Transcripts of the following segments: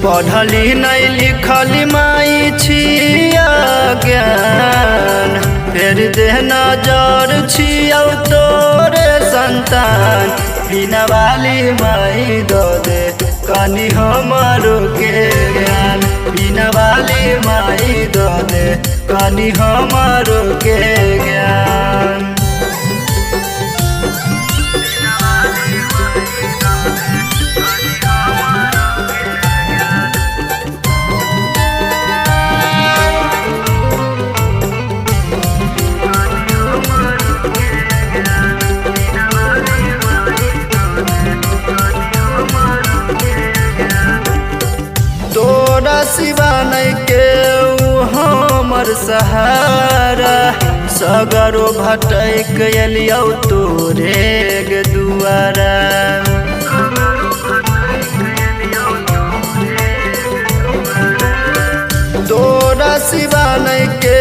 पढ़ली नहीं लिखली माई छिया ज्ञान, फेर दे नजर छियौ तोरे संतान। बिना वाली माई दो दे कनी हमारो के ज्ञान, बिना वाली माई दो दे कनी हमारो के ज्ञान। तोरा सिवा नहीं के हमर सहारा, सगरो भटक एलियौ तोरे गे दुआरा। तोरा सिवा नहीं के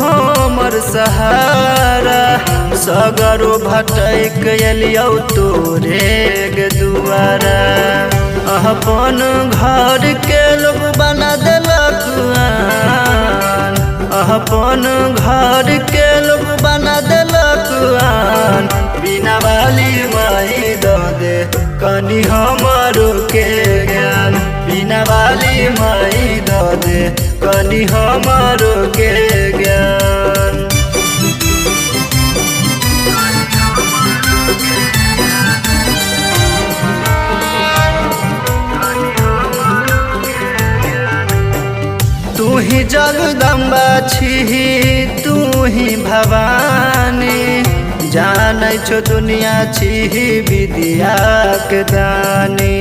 हमर सहारा, सगरो भटक एलियौ तोरे गे दुआरा। अपन घर के लोग बना देलक आन, अपन घर के लोग बना देलक आन। बिना वाली माई दो दे कनी हमारो के ज्ञान, बिना वाली माई दो दे कनी हमारो के ज्ञान। तू ही जगदम्बा छी, तू ही भवानी, जानै छो दुनिया छी विद्या के दानी।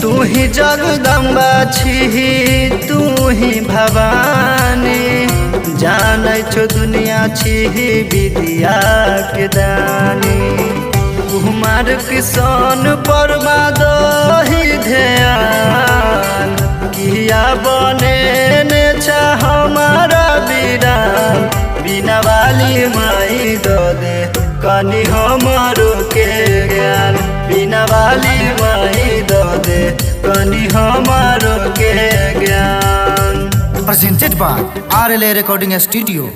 तू ही जगदम्बा छी, तू ही भवानी, जानै छो दुनिया छी विद्या के दानी। कुमार किसान बर्बाद ही ध्यान, किया बने ने छा हमारा वीरान। बिना वाली माई दो दे कनी हमारो के ज्ञान, बिना वाली माई दो दे कनी हमारो के ज्ञान। Presented by RLA Recording Studio।